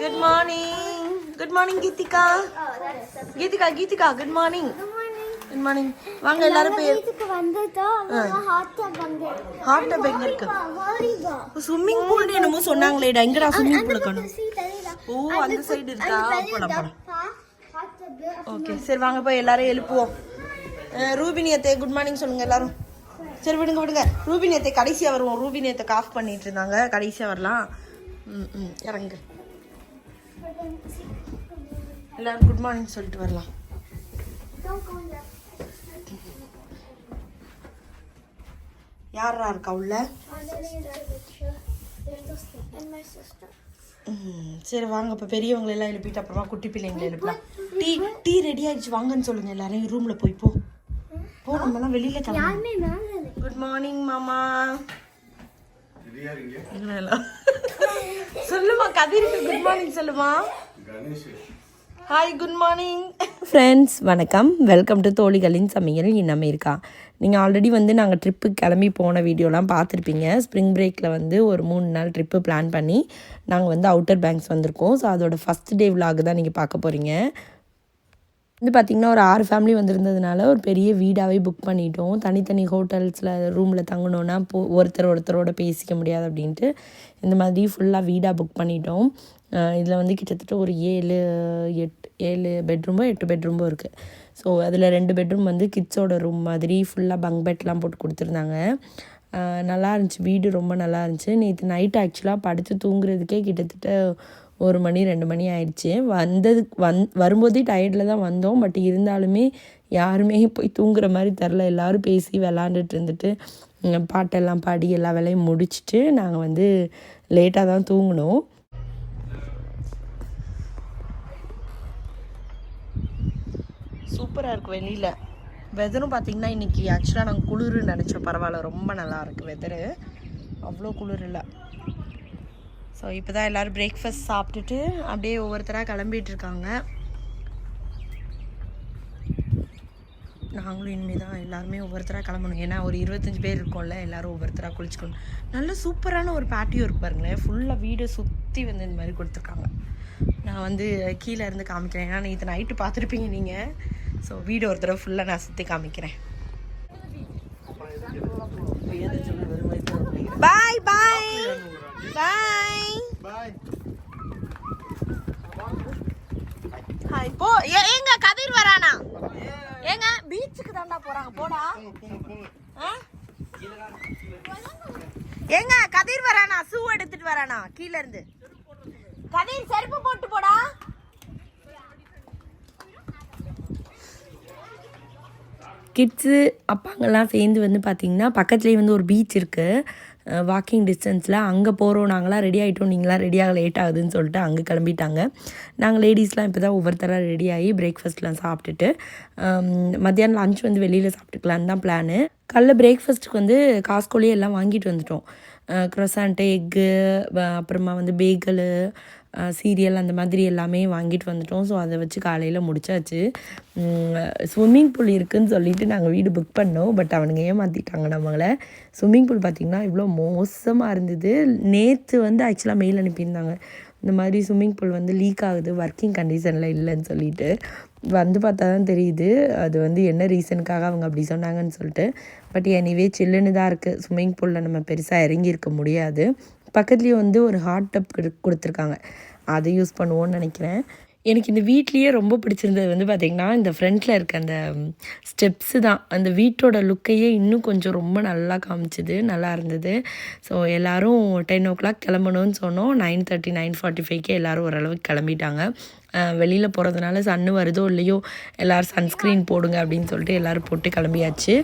Good morning. Good morning, Geetika. Geetika. Good morning. Good morning. வாங்க எல்லாரும் போய் வீட்டுக்கு வந்துட்டோம். ஹாட் டப் வந்து. ஹாட் டப் எங்க இருக்கு? ஸ்விம்மிங் பூல் என்னமோ சொன்னாங்களேடா. எங்கடா ஸ்விம்மிங் பூல் காணோம்? ஓ, அந்த சைடு இருக்கா? போலாம். ஓகே, சரி வாங்க போய் எல்லாரும் எழுப்புவோம். ரூபினியத்தை குட் மார்னிங் சொல்லுங்க எல்லாரும். சரி விடுங்க. ரூபினியத்தை கடைசியா வருவோம். ரூபினியத்தை காஃப் பண்ணிட்டு இருந்தாங்க. கடைசியா வரலாம். இறங்கு. எல்லாரும் குட் மார்னிங் சொல்லிட்டு வரலாம். யாரா இருக்கா உள்ள? சரி வாங்க இப்ப பெரியவங்களை எல்லாம் எழுப்பிட்டு அப்புறமா குட்டி பிள்ளைங்களை எழுப்பலாம். டீ ரெடி ஆயிடுச்சு, வாங்கன்னு சொல்லுங்க எல்லாரும். ரூம்ல போய் போ நம்ம எல்லாம் வெளியில கிளம்பலாம். குட் மார்னிங் மாமா. சொல்லுமா கதிருக்கு குட் மார்னிங் சொல்லுமா. ஹாய் குட் மார்னிங் ஃப்ரெண்ட்ஸ், வணக்கம். வெல்கம் டு தோழிகளின் சமையல் இன் அமெரிக்கா. நீங்கள் ஆல்ரெடி வந்து நாங்கள் ட்ரிப்புக்கு கிளம்பி போன வீடியோலாம் பார்த்துருப்பீங்க. ஸ்ப்ரிங் பிரேக்கில் வந்து ஒரு 3 நாள் ட்ரிப்பு பிளான் பண்ணி நாங்கள் வந்து அவுட்டர் பேங்க்ஸ் வந்திருக்கோம். ஸோ அதோட ஃபஸ்ட் டே விலாக் தான் நீங்கள் பார்க்க போகிறீங்க. வந்து பார்த்திங்கன்னா ஒரு 6 ஃபேமிலி வந்திருந்ததுனால ஒரு பெரிய வீடாகவே புக் பண்ணிட்டோம். தனித்தனி ஹோட்டல்ஸில் ரூமில் தங்கணுன்னா ஒருத்தரோட பேசிக்க முடியாது அப்படின்ட்டு இந்த மாதிரி ஃபுல்லாக வீடாக புக் பண்ணிட்டோம். இதில் வந்து கிட்டத்தட்ட ஒரு 7 பெட்ரூமோ 8 பெட்ரூமோ இருக்குது. ஸோ அதில் 2 பெட்ரூம் வந்து கிட்ஸோட ரூம் மாதிரி ஃபுல்லாக பங்க் பெட்லாம் போட்டு கொடுத்துருந்தாங்க. நல்லா இருந்துச்சு, வீடு ரொம்ப நல்லா இருந்துச்சு. நேற்று நைட்டு ஆக்சுவலாக படுத்து தூங்குறதுக்கே கிட்டத்தட்ட 1 மணி 2 மணி ஆயிடுச்சு. வரும்போதே டயர்டில் தான் வந்தோம். பட் இருந்தாலுமே யாருமே போய் தூங்குற மாதிரி தெரில. எல்லோரும் பேசி விளாண்டுட்டு இருந்துட்டு பாட்டெல்லாம் பாடி எல்லா வேலையும் முடிச்சுட்டு நாங்கள் வந்து லேட்டாக தான் தூங்கினோம். சூப்பராக இருக்குது வெளியில். வெதரும் பார்த்திங்கன்னா இன்றைக்கி ஆக்சுவலாக நாங்கள் குளிர்னு நினச்சோம். பரவாயில்ல, ரொம்ப நல்லா இருக்குது வெதரு. அவ்வளோ குளிர் இல்லை. ஸோ இப்போ தான் எல்லோரும் பிரேக்ஃபாஸ்ட் சாப்பிட்டுட்டு அப்படியே ஒவ்வொருத்தராக கிளம்பிட்டு இருக்காங்க. நாங்களும் இனிமேல் தான் எல்லாருமே ஒவ்வொருத்தராக கிளம்பணும். ஏன்னா ஒரு 25 பேர் இருக்கோம்ல, எல்லோரும் ஒவ்வொருத்தராக குளிச்சுக்கணும். நல்ல சூப்பரான ஒரு பேட்டியோ இருக்கு பாருங்களேன். ஃபுல்லாக வீடை சுற்றி வந்து இந்த மாதிரி கொடுத்துருக்காங்க. நான் வந்து கீழே இருந்து காமிக்கிறேன். ஏன்னா நேற்று நைட்டு பார்த்துருப்பீங்க நீங்கள். ஸோ வீடு ஒரு தடவை ஃபுல்லாக நான் சுற்றி காமிக்கிறேன். பாய் பாய் பாய் ஹாய். போ. ஏங்க கதிர் வரானா? ஏங்க பீச்சுக்கு தாண்டா போறாங்க. போடா. ஏங்க கதிர் வரானா? ஷூ எடுத்துட்டு வரானா கீழ இருந்து? கதிர் செருப்பு போட்டு போடா. கிட்ஸு அப்பாங்கெல்லாம் சேர்ந்து வந்து பார்த்திங்கன்னா பக்கத்துலேயே வந்து ஒரு பீச் இருக்குது, வாக்கிங் டிஸ்டன்ஸில். அங்கே போகிறோம். நாங்களாம் ரெடி ஆகிட்டோம், நீங்களாம் ரெடியாக லேட் ஆகுதுன்னு சொல்லிட்டு அங்கே கிளம்பிட்டாங்க. நாங்கள் லேடிஸ்லாம் இப்போ தான் ஒவ்வொருத்தராக ரெடி ஆகி பிரேக்ஃபாஸ்ட்லாம் சாப்பிட்டுட்டு மத்தியானம் லஞ்ச் வந்து வெளியில் சாப்பிட்டுக்கலான்னு தான் பிளானு. காலைல பிரேக்ஃபாஸ்ட்டுக்கு வந்து காஸ்கோலேயே எல்லாம் வாங்கிட்டு வந்துட்டோம். க்ரொசாண்ட்டு, எக்கு, அப்புறமா வந்து பேகலு, சீரியல், அந்த மாதிரி எல்லாமே வாங்கிட்டு வந்துட்டோம். ஸோ அதை வச்சு காலையில் முடிச்சாச்சு. ஸ்விம்மிங் பூல் இருக்குதுன்னு சொல்லிவிட்டு நாங்கள் வீடு புக் பண்ணோம். பட் அவனுங்க ஏமாற்றிட்டாங்க நம்மளை. ஸ்விம்மிங் பூல் பார்த்திங்கன்னா இவ்வளோ மோசமாக இருந்தது. நேற்று வந்து ஆக்சுவலாக மெயில் அனுப்பியிருந்தாங்க, இந்த மாதிரி ஸ்விம்மிங் பூல் வந்து லீக் ஆகுது, ஒர்க்கிங் கண்டிஷனில் இல்லைன்னு சொல்லிட்டு. வந்து பார்த்தா தான் தெரியுது அது வந்து என்ன ரீசனுக்காக அவங்க அப்படி சொன்னாங்கன்னு சொல்லிட்டு. பட் எனிவே சில்லுன்னு தான் இருக்குது. ஸ்விம்மிங் பூலில் நம்ம பெருசாக இறங்கியிருக்க முடியாது. பக்கத்துலேயே வந்து ஒரு ஹாட் டப் கொடுத்துருக்காங்க, அதை யூஸ் பண்ணுவோன்னு நினைக்கிறேன். எனக்கு இந்த வீட்லேயே ரொம்ப பிடிச்சிருந்தது வந்து பார்த்திங்கன்னா இந்த ஃப்ரண்ட்டில் இருக்க அந்த ஸ்டெப்ஸு தான். அந்த வீட்டோட லுக்கையே இன்னும் கொஞ்சம் ரொம்ப நல்லா காமிச்சிது, நல்லா இருந்தது. ஸோ எல்லோரும் 10 o'clock கிளம்பணும்னு சொன்னோம். 9:30 9:45 எல்லோரும் ஓரளவுக்கு கிளம்பிட்டாங்க. வெளியில் போகிறதுனால சன்னு வருதோ இல்லையோ எல்லோரும் சன்ஸ்க்ரீன் போடுங்க அப்படின்னு சொல்லிட்டு எல்லோரும் போட்டு கிளம்பியாச்சு.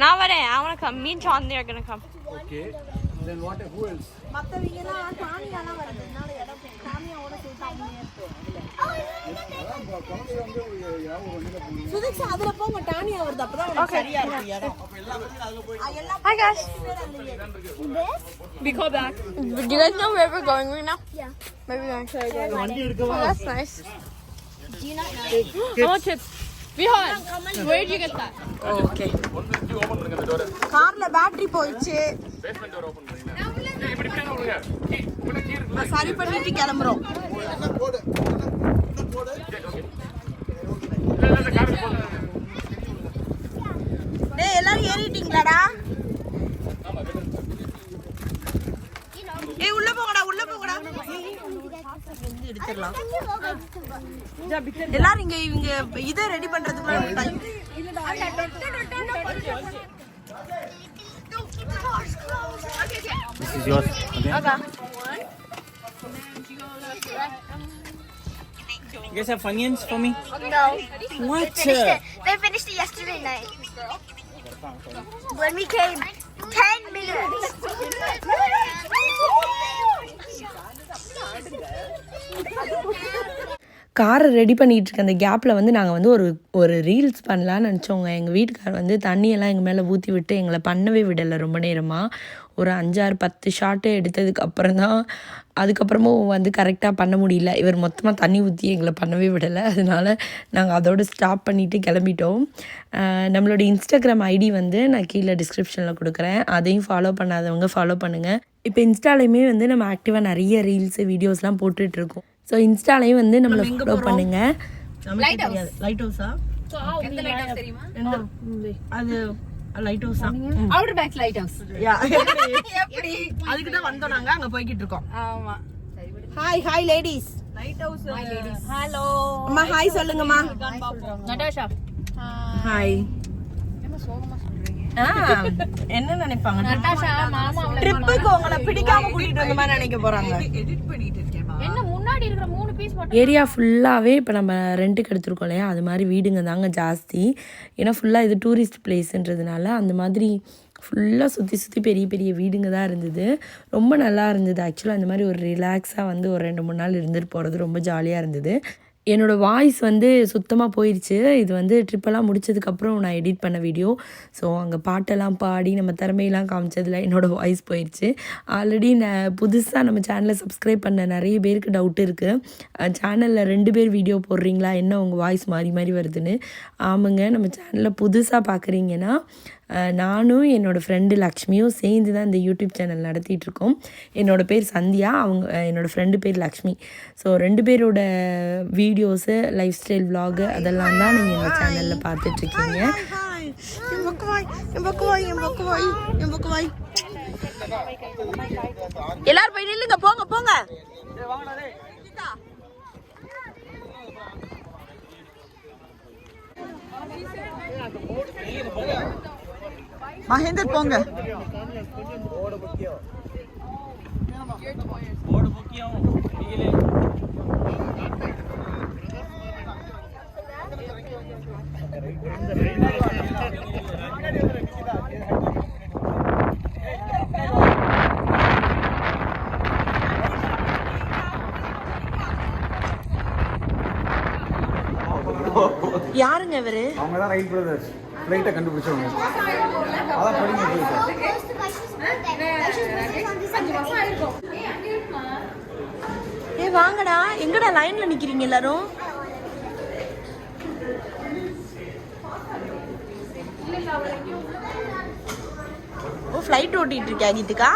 நான் வரேன். I want to come. Me and Chandni are going to come. Okay. Then what? Who else? மற்றவங்கலாம் தானியாலாம் வரதுனால இடம் தானியாவோட சுதீக்ஷா அதில் போங்க. தானியா வருது, அப்பதான் சரியா இருக்கு இடம். Hi guys. We go back. Do you guys know where we're going right now? Yeah. Maybe we're going to go. Oh, that's nice. Do you not know? I want chips. Vihan, where did you get that? Okay. கார்ல battery போயிடுச்சு. நம்ம சரி பண்ணிட்டு கிளம்புறோம். டேய் எல்லாரும் ஏறிட்டீங்களாடா? ஏய் உள்ள போங்கடா எடுத்துடலாம். எல்லாரும் இவங்க இதை ready பண்றதுக்குள்ள This is yours. Okay. You guys have Funyuns for me? No. What? They finished it yesterday night. When we came, 10 minutes. காரை ரெடி பண்ணிகிட்டு இருக்க அந்த கேப்பில் வந்து நாங்கள் வந்து ஒரு ரீல்ஸ் பண்ணலான்னு நினச்சோங்க. எங்கள் வீட்டுக்கார் வந்து தண்ணியெல்லாம் எங்கள் மேலே ஊற்றி விட்டு எங்களை பண்ணவே விடலை. ரொம்ப நேரமாக ஒரு 5-6-10 ஷாட்டு எடுத்ததுக்கு அப்புறம் தான் அதுக்கப்புறமும் வந்து கரெக்டாக பண்ண முடியல. இவர் மொத்தமாக தண்ணி ஊற்றி எங்களை பண்ணவே விடலை. அதனால நாங்கள் அதோடு ஸ்டாப் பண்ணிவிட்டு கிளம்பிட்டோம். நம்மளோட இன்ஸ்டாகிராம் ஐடி வந்து நான் கீழே டிஸ்கிரிப்ஷனில் கொடுக்குறேன். அதையும் ஃபாலோ பண்ணாதவங்க ஃபாலோ பண்ணுங்கள். இப்போ இன்ஸ்டாலையுமே வந்து நம்ம ஆக்டிவாக நிறைய ரீல்ஸு வீடியோஸ்லாம் போட்டுட்ருக்கோம். ஸோ இன்ஸ்டாலையும் வந்து நம்மளை ஃபாலோ பண்ணுங்கள். லைட் ஹவுஸா? அது லைட் ஹவுஸா? Outer banks light house. எப்படி அதுக்கு தான் வந்தோம். நாங்கள் அங்கே போய்கிட்டு இருக்கோம். ஆமா. Hi ladies. Light house. Hi ladies. Hello அம்மா, ஹாய் சொல்லுங்கம்மா. Natasha hi. என்ன நினைப்பாங்க? நடாஷா மாமா ட்ரிப்புக்கு உங்களை பிடிக்காம கூட்டிட்டு வந்த மாதிரி நினைக்க போறாங்க. என்ன முன்னாடி இருக்கிற 3 பீஸ் மட்டும் ஏரியா ஃபுல்லாகவே இப்போ நம்ம ரெண்ட்டுக்கு எடுத்துருக்கோம் இல்லையா, அது மாதிரி வீடுங்க தாங்க ஜாஸ்தி. ஏன்னா ஃபுல்லாக இது டூரிஸ்ட் பிளேஸுன்றதுனால அந்த மாதிரி ஃபுல்லாக சுற்றி பெரிய பெரிய வீடுங்க தான் இருந்தது. ரொம்ப நல்லா இருந்தது. ஆக்சுவலாக அந்த மாதிரி ஒரு ரிலாக்ஸாக வந்து ஒரு 2-3 நாள் இருந்துட்டு போகிறது ரொம்ப ஜாலியாக இருந்தது. என்னோடய வாய்ஸ் வந்து சுத்தமாக போயிடுச்சு. இது வந்து ட்ரிப்பெல்லாம் முடிச்சதுக்கப்புறம் நான் எடிட் பண்ண வீடியோ. ஸோ அங்கே பாட்டெல்லாம் பாடி நம்ம திறமையெல்லாம் காமிச்சதில் என்னோடய வாய்ஸ் போயிடுச்சு. ஆல்ரெடி நான் புதுசாக நம்ம சேனலை சப்ஸ்கிரைப் பண்ண நிறைய பேருக்கு டவுட் இருக்குது. சேனலில் 2 பேர் வீடியோ போடுறீங்களா, என்ன உங்கள் வாய்ஸ் மாறி வருதுன்னு. ஆமாங்க, நம்ம சேனலில் புதுசாக பார்க்குறீங்கன்னா நானும் என்னோடய ஃப்ரெண்டு லக்ஷ்மியும் சேர்ந்து தான் இந்த யூடியூப் சேனல் நடத்திட்டுருக்கோம். என்னோடய பேர் சந்தியா, என்னோடய ஃப்ரெண்டு பேர் லக்ஷ்மி. ஸோ 2 பேரோட வீடியோஸு, லைஃப் ஸ்டைல் விலாகு அதெல்லாம் தான் நீங்கள் இந்த சேனலில் பார்த்துட்ருக்கீங்க. எல்லாரும் போய் நில்லுங்க, போங்க. மகேந்தர் போங்க. யாருங்க இவரு? அவங்க தான் ரைட் பிரதர்ஸ். ஃப்ளைட்டை கண்டுபிடிச்சவங்க. அதான் படிங்க வாங்கடா. எங்கடா லைன்ல நிக்கிறீங்க எல்லாரும்? ஓ, ஃப்ளைட் ஓட்டிட்டு இருக்கியா கீதுக்கா?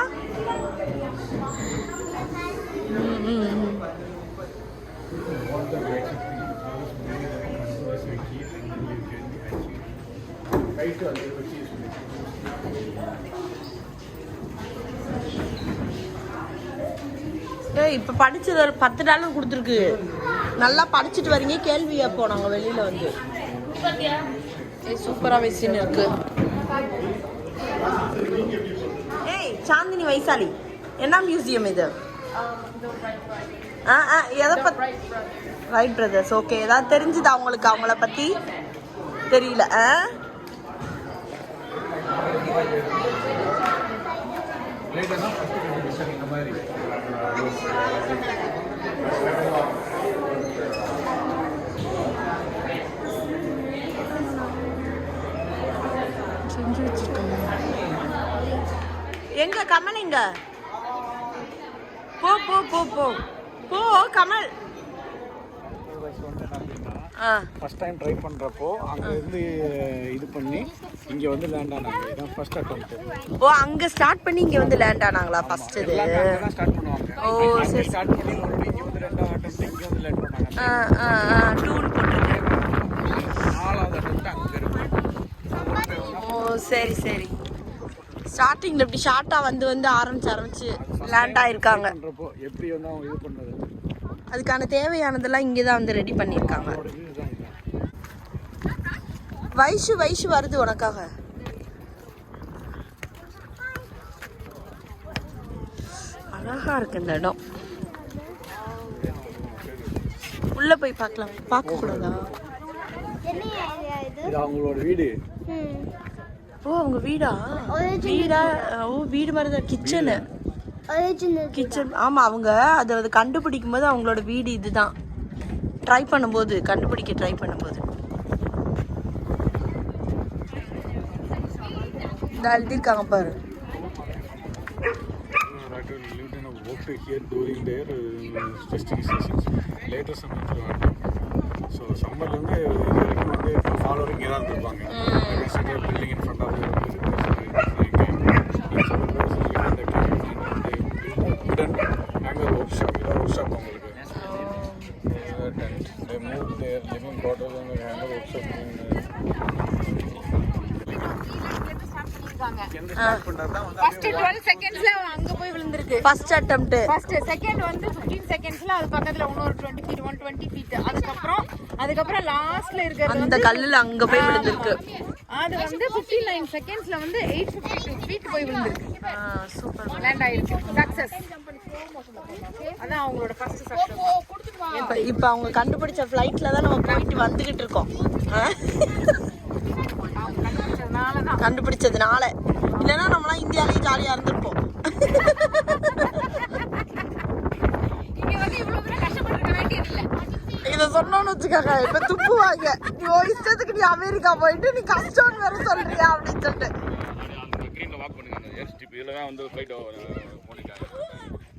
இப்போ படிச்சது ஒரு $10 கொடுத்துருக்கு. நல்லா படிச்சுட்டு வரீங்க, கேள்வி அப்போ நாங்கள் வெளியில் வந்து சூப்பராக வெஸ்டின் இருக்கு. ஏய் சாந்தினி வைசாலி, என்ன மியூசியம் இது? எதை பற்றி? Wright brothers. ஓகே, ஏதாவது தெரிஞ்சுதா உங்களுக்கு அவங்கள பற்றி? தெரியல. எங்க கமல்? எங்க போ போ போ போ போ கமல். ஃபர்ஸ்ட் டைம் ட்ரை பண்றப்போ அங்க இருந்து இது பண்ணி இங்க வந்து லேண்ட் ஆனாங்க. இதான் ஃபர்ஸ்ட் அட்டெம்ப்ட். ஓ, அங்க ஸ்டார்ட் பண்ணி இங்க வந்து லேண்ட் ஆனாங்களா ஃபர்ஸ்ட்? இது ஸ்டார்ட் பண்ணுவாங்க. ஓ சரி. ஸ்டார்ட் பண்ணி மறுபடியும் இங்கே வந்து 2வது அட்டெம்ப்ட் இங்கே வந்து லேண்ட் பண்ணாங்க. டூன் போட்டுருக்கு. 4வது அட்டெம்ப்ட் அங்கே இருக்கு. ஓ சரி சரி. ஸ்டார்டிங்கில் இப்படி ஷார்ட்டாக வந்து ஆரம்பிச்சு லேண்ட் ஆகிருக்காங்க. பண்ணுறப்போ எப்படி வந்து அவங்க இது பண்ணுறது, அதுக்கான தேவையானதெல்லாம் இங்கே தான் வந்து ரெடி பண்ணியிருக்காங்க. இதுதான் இது. வைஷு வருது உனக்காக. அழகா இருக்கு இந்த இடம். உள்ள போய் பார்க்கலாம். பார்க்க கூடாதா? இது அவங்களோட வீடு. ஓ அவங்க வீடா? ஓ வீடு மாதிரி தான். கிச்சன். ஆமா அவங்க அதை கண்டுபிடிக்கும் போது அவங்களோட வீடு இதுதான். கண்டுபிடிக்க ட்ரை பண்ணும்போது இந்த எழுதிருக்காங்க பாரு. Worked here during their testing sessions. Later semester so summer வந்து இது வரைக்கும் வந்து ஃபாலோவிங் இங்கே தான் இருந்திருப்பாங்க. Building in front of hangar workshop அவங்களுக்கு. They moved their living quarters and hangar workshop. First 12 secondsல அங்க போய் விழுந்திருக்கு. First attempt. ஃபர்ஸ்ட் செகண்ட் வந்து 15 செகண்ட்ஸ்ல அது பக்கத்துல இன்னொரு 20 feet 120 feet. அதுக்கப்புறம் லாஸ்ட்ல இருக்கிறது அந்த கல்லுல அங்க போய் விழுந்திருக்கு. அது வந்து 59 செகண்ட்ஸ்ல வந்து 852 feet போய் விழுந்திருக்கு. சூப்பர். லேண்ட் ஆயிருக்கு. சக்சஸ். அதான் அவங்களோட ஃபர்ஸ்ட் சக்சஸ். இப்ப அவங்க கண்டுபிடிச்ச ஃளைட்ல தான் நம்ம போயிட்டு வந்துகிட்டு இருக்கோம். கண்டுபிடிச்சதுனால இல்லைன்னா நம்மளாம் இந்தியாவிலேயே ஜாலியா இருந்திருப்போம். இதை சொன்னோன்னு வச்சுக்காங்க இப்ப துப்புவாங்க. நீ இஷ்டத்துக்கு நீ அமெரிக்கா போயிட்டு நீ கஷ்டம்னு வேற சொல்றியா அப்படின்னு சொல்லிட்டு.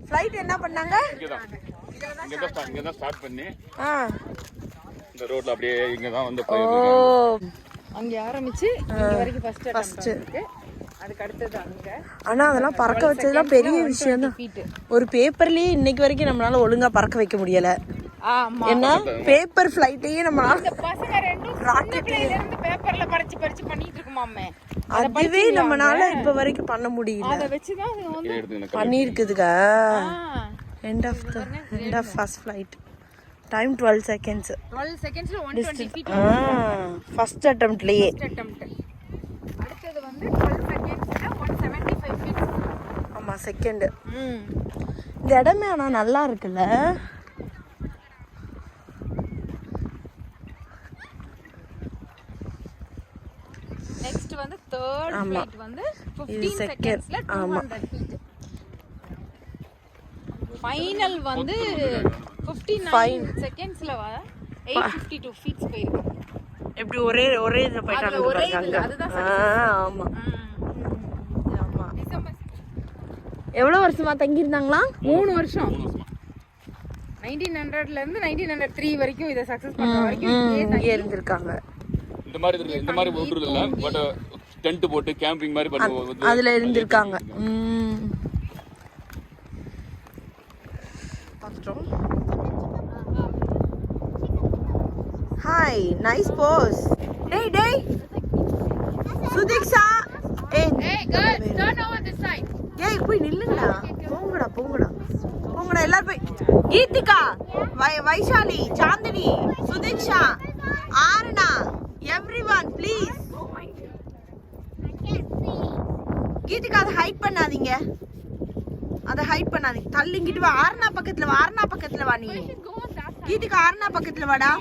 ஃளைட் என்ன பண்ணாங்க? இங்க தான் ஸ்டார்ட் பண்ணி இந்த ரோட்ல அப்படியே இங்க தான் வந்து அங்க ஆரம்பிச்சு இங்க வரைக்கும் ஃபர்ஸ்ட் இருக்கு. அதுக்கு அடுத்தது அங்க. ஆனா அதெல்லாம் பறக்க வச்சதுலாம் பெரிய விஷயம் தான். ஒரு பேப்பர்லயே இன்னைக்கு வரைக்கும் நம்மளால ஒழுங்கா பறக்க வைக்க முடியல. ஆமா. என்ன பேப்பர் ஃளைட்டையே நம்மளால பசங்க ரெண்டும் ராக்கெட்ல இருந்து பேப்பர்ல பறிச்சு பண்ணிட்டு இருக்குமாமே. அதுவே நம்மனால இப்ப வரைக்கும் பண்ண முடியல. அத வச்சு தான் வந்து பண்ணிருக்குதுங்க. end of first flight. Time 12 seconds. 12 secondsல 120 feet. ஃபர்ஸ்ட் அட்டெம்ப்ட்லயே. அடுத்து வந்து 12 secondsல 175 feet. ஆமா செகண்ட். இந்த இடமே ஆனா நல்லா இருக்குல்ல. நெக்ஸ்ட் வந்து third flight வந்து 15 secondsல 200 feet. ஃபைனல் வந்து 59 செகண்ட்ஸ்ல 852 feet போயிருக்கு. எப்படி ஒரே இதுல போயிட்டாங்க. அதுதான் ஆமா. ஆமா. எவ்வளவு வருஷமா தங்கி இருந்தாங்களா? 3 வருஷம். 1900ல இருந்து 1903 வரைக்கும் இத சக்சஸ் பண்ற வரைக்கும் இங்கே இருந்திருக்காங்க. இந்த மாதிரி ஒன்று இல்ல, பட் டென்ட் போட்டு கேம்பிங் மாதிரி பண்ணுவோம். அதுல இருந்திருக்காங்க. Hi, nice pose. டேய் Sudiksha. Hey girls, turn over this side. ஏய் போய் நில்லுங்கடா. போங்கடா எல்லாரும் போய். Geethika, Vaishali, Chandni, Sudeeksha, ஆரணா, everyone please. கீதிகா அதை ஹைட் பண்ணாதீங்க. தள்ளிங்கிட்டு வா. ஆரணா பக்கத்துல வா நீ. கீதிகா ஆரணா பக்கத்துல வாடா.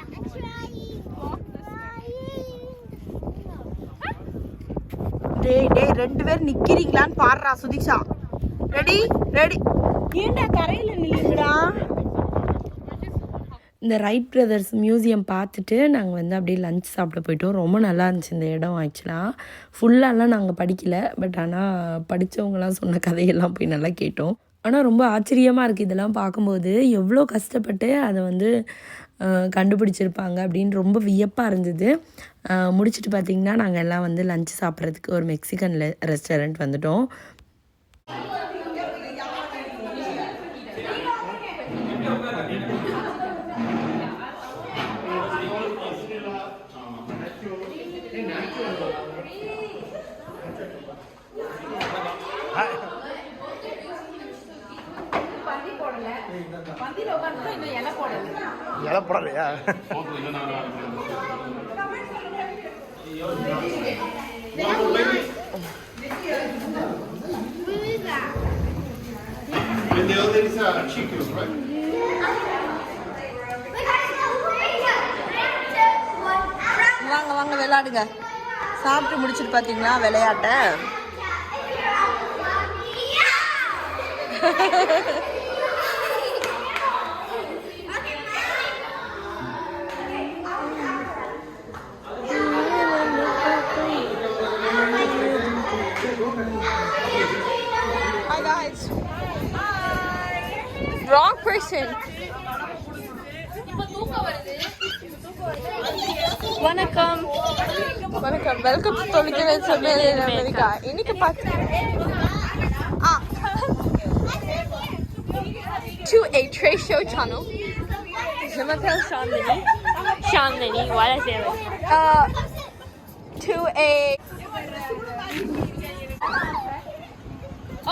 டேய் 2 பேர் நிக்கிறீங்களான்னு பாடுறா சுதீக்ஷா. ரெடி. ஏண்டா கரையில நில்லுங்கடா. இந்த ரைட் பிரதர்ஸ் மியூசியம் பார்த்துட்டு நாங்கள் வந்து அப்படியே லஞ்ச் சாப்பிட போயிட்டோம். ரொம்ப நல்லா இருந்துச்சு இந்த இடம். ஆக்சுவலாக ஃபுல்லாலாம் நாங்கள் படிக்கலை, பட் ஆனால் படித்தவங்களாம் சொன்ன கதையெல்லாம் போய் நல்லா கேட்டோம். ஆனால் ரொம்ப ஆச்சரியமாக இருக்குது இதெல்லாம் பார்க்கும்போது. எவ்வளோ கஷ்டப்பட்டு அதை வந்து கண்டுபிடிச்சிருப்பாங்க அப்படின்னு ரொம்ப வியப்பாக இருந்தது. முடிச்சுட்டு பார்த்திங்கன்னா நாங்கள் எல்லாம் வந்து லஞ்ச் சாப்பிட்றதுக்கு ஒரு மெக்சிகன் ரெஸ்டாரண்ட் வந்துட்டோம். போடல பந்தியில உட்கார்ந்து இன்னும் இலை போடல இலை போடலையா? And the other is chickens, right? வாங்க வாங்க விளையாடுங்க. சாப்பிட்டு முடிச்சுட்டு பார்த்தீங்களா விளையாட்ட? Hi guys. Wrong person. வணக்கம் வணக்கம் வெல்கம் டு தொலைக்காட்சி சமையல் அமெரிக்கா. இன்னைக்கு to a Trey Show channel. Je m'appelle Chandini. Chandini, what is it? To a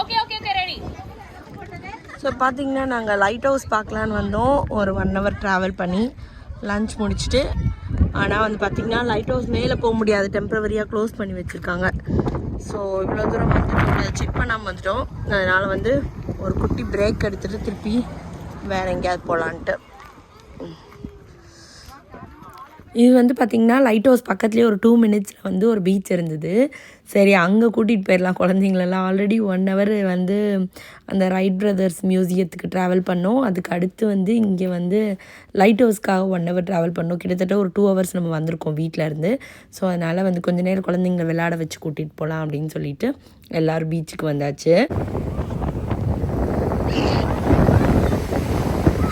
Okay, ready. So பார்த்தீங்கன்னா நாங்கள் லைட் ஹவுஸ் பார்க்கலான்னு வந்தோம். ஒரு 1 hour ட்ராவல் பண்ணி லன்ச் முடிச்சுட்டு. ஆனால் வந்து பார்த்திங்கன்னா லைட் ஹவுஸ் மேலே போக முடியாது, டெம்பரவரியாக க்ளோஸ் பண்ணி வச்சுருக்காங்க. ஸோ இவ்வளோ தூரம் வந்துட்டு செக் பண்ணாமல் வந்துட்டோம். அதனால் வந்து ஒரு குட்டி பிரேக் எடுத்துகிட்டு திருப்பி வேறு எங்கேயாவது போகலான்ட்டு. இது வந்து பார்த்திங்கன்னா லைட் ஹவுஸ் பக்கத்துலேயே ஒரு 2 minutes வந்து ஒரு பீச் இருந்தது. சரி அங்கே கூட்டிகிட்டு போயிடலாம் குழந்தைங்களெல்லாம். ஆல்ரெடி 1 hour வந்து அந்த ரைட் பிரதர்ஸ் மியூசியத்துக்கு ட்ராவல் பண்ணோம். அதுக்கு அடுத்து வந்து இங்கே வந்து லைட் ஹவுஸ்க்காக 1 hour ட்ராவல் பண்ணோம். கிட்டத்தட்ட ஒரு 2 hours நம்ம வந்திருக்கோம் வீட்டில் இருந்து. ஸோ அதனால் வந்து கொஞ்சம் நேரம் குழந்தைங்களை விளையாட வச்சு கூட்டிகிட்டு போகலாம் அப்படின்னு சொல்லிட்டு எல்லோரும் பீச்சுக்கு வந்தாச்சு.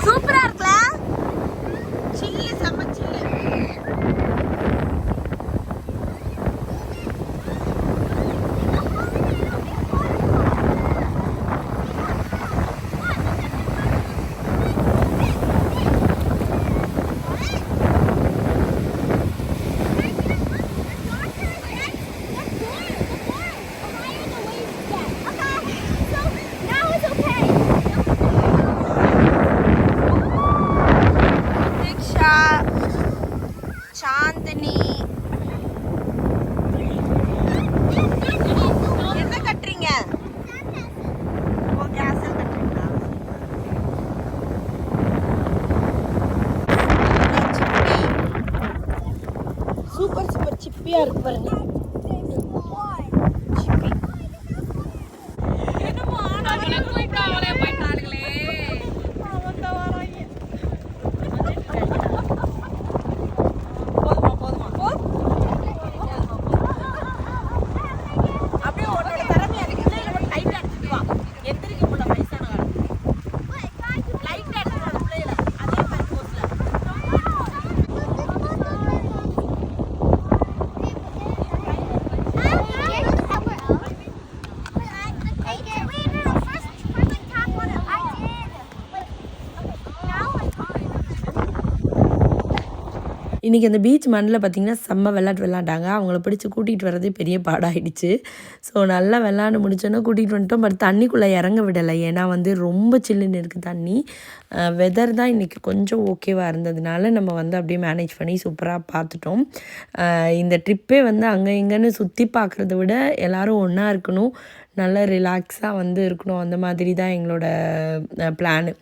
சூப்பரா இருக்குல சில்லு செம்ம சில்லு. சாந்தினி என்ன கட்டுறீங்க? கேஸ் கட்டுறீங்களா? சூப்பர் சூப்பர் சிப்பியா இருக்கு பாருங்க. இன்றைக்கி அந்த பீச் மண்ணில் பார்த்திங்கன்னா செம்ம விளாண்டாங்க. அவங்கள பிடிச்சி கூட்டிகிட்டு வரதே பெரிய பாடாகிடுச்சு. ஸோ நல்லா விளாண்டு முடிச்சோன்னா கூட்டிகிட்டு வந்துட்டோம். பட் தண்ணிக்குள்ளே இறங்க விடலை. ஏன்னா வந்து ரொம்ப சில்லுன்னு இருக்குது தண்ணி. வெதர் தான் இன்றைக்கி கொஞ்சம் ஓகேவாக இருந்ததுனால நம்ம வந்து அப்படியே மேனேஜ் பண்ணி சூப்பராக பார்த்துட்டோம். இந்த ட்ரிப்பே வந்து அங்கே இங்கேன்னு சுற்றி பார்க்குறத விட எல்லோரும் ஒன்றா இருக்கணும், நல்லா ரிலாக்ஸாக வந்து இருக்கணும். அந்த மாதிரி தான் எங்களோட பிளானு.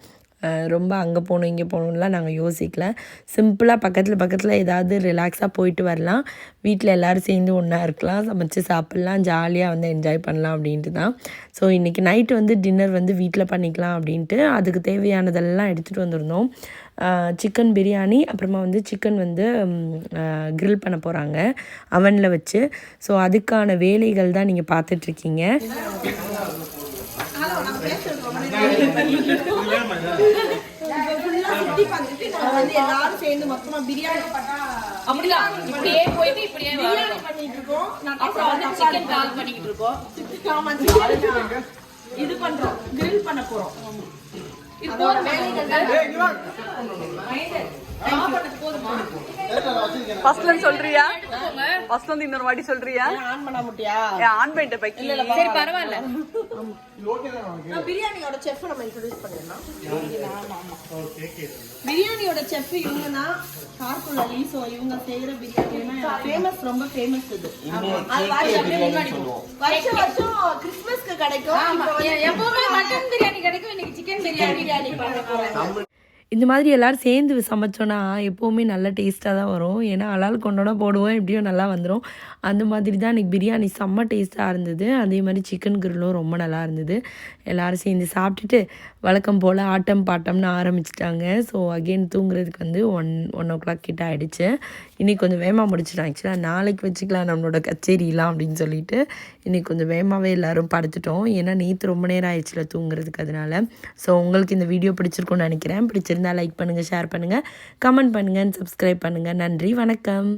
ரொம்ப அங்கே போகணும் இங்கே போகணுன்னுலாம் நாங்கள் யோசிக்கல. சிம்பிளாக பக்கத்தில் ஏதாவது ரிலாக்ஸாக போயிட்டு வரலாம், வீட்டில் எல்லோரும் சேர்ந்து ஒன்றா இருக்கலாம், சமைச்சு சாப்பிட்லாம், ஜாலியாக வந்து என்ஜாய் பண்ணலாம் அப்படின்ட்டு தான். ஸோ இன்றைக்கி நைட்டு வந்து டின்னர் வந்து வீட்டில் பண்ணிக்கலாம் அப்படின்ட்டு அதுக்கு தேவையானதெல்லாம் எடுத்துகிட்டு வந்திருந்தோம். சிக்கன் பிரியாணி, அப்புறமா வந்து சிக்கன் வந்து கிரில் பண்ண போகிறாங்க அவனில் வச்சு. ஸோ அதுக்கான வேலைகள் தான் நீங்கள் பார்த்துட்ருக்கீங்க. எல்லாரும் சேர்ந்து மொத்தமா பிரியாணி இப்படியே போயிட்டு இப்படியே பண்ணிட்டு இருக்கோம். சிக்கன் கால் பண்ணிட்டு இருக்கோம். இது பண்றோம், கிரில் பண்ண போறோம். இது போற வேலைகள் ஃபர்ஸ்ட்ல இருந்து சொல்றியா? ஃபர்ஸ்ட்ல இருந்து இன்னொரு வாட்டி சொல்றியா? ஆன் பண்ண முடியா? ஆன் பண்ணிட்ட பக்கி. சரி பரவாயில்ல. பிரியாணியோட செஃப் நம்ம இன்ட்ரோடியூஸ் பண்ணிடலாம். பிரியாணியோட செஃப் இவங்கன்னா கார்குல் அலி. ஸோ இவங்க செய்யற பிரியாணி ஃபேமஸ், ரொம்ப ஃபேமஸ் இது. வருஷம் வருஷம் கிறிஸ்மஸ்க்கு கிடைக்கும். எப்பவுமே மட்டன் பிரியாணி கிடைக்கும், இன்னைக்கு சிக்கன் பிரியாணி பண்ண போறேன். இந்த மாதிரி எல்லோரும் சேர்ந்து சமைச்சோன்னா எப்போவுமே நல்ல டேஸ்ட்டாக தான் வரும். ஏன்னா அலால் கொண்டோட போடுவோம், எப்படியும் நல்லா வந்துடும். அந்த மாதிரி தான் இன்றைக்கி பிரியாணி செம்ம டேஸ்ட்டாக இருந்தது. அதே மாதிரி சிக்கன் கிரில்லும் ரொம்ப நல்லா இருந்தது. எல்லோரும் சேர்ந்து சாப்பிட்டுட்டு வழக்கம் போல் ஆட்டம் பாட்டம்னு ஆரம்பிச்சிட்டாங்க. ஸோ அகெயின் தூங்குறதுக்கு வந்து 1 கிட்ட ஆகிடுச்சு. இன்றைக்கி கொஞ்சம் வேகமாக முடிச்சிட்டோம். ஆக்சுவலாக நாளைக்கு வச்சுக்கலாம் நம்மளோட கச்சேரிலாம் அப்படின்னு சொல்லிட்டு இன்றைக்கி கொஞ்சம் வேகமாகவே எல்லோரும் படுத்துட்டோம். ஏன்னா நேற்று ரொம்ப நேரம் ஆயிடுச்சுல தூங்குறதுக்கு. அதனால் ஸோ உங்களுக்கு இந்த வீடியோ பிடிச்சிருக்கும்னு நினைக்கிறேன். பிடிச்சிருந்தா லைக் பண்ணுங்கள், ஷேர் பண்ணுங்கள், கமெண்ட் பண்ணுங்கள், சப்ஸ்கிரைப் பண்ணுங்கள். நன்றி, வணக்கம்.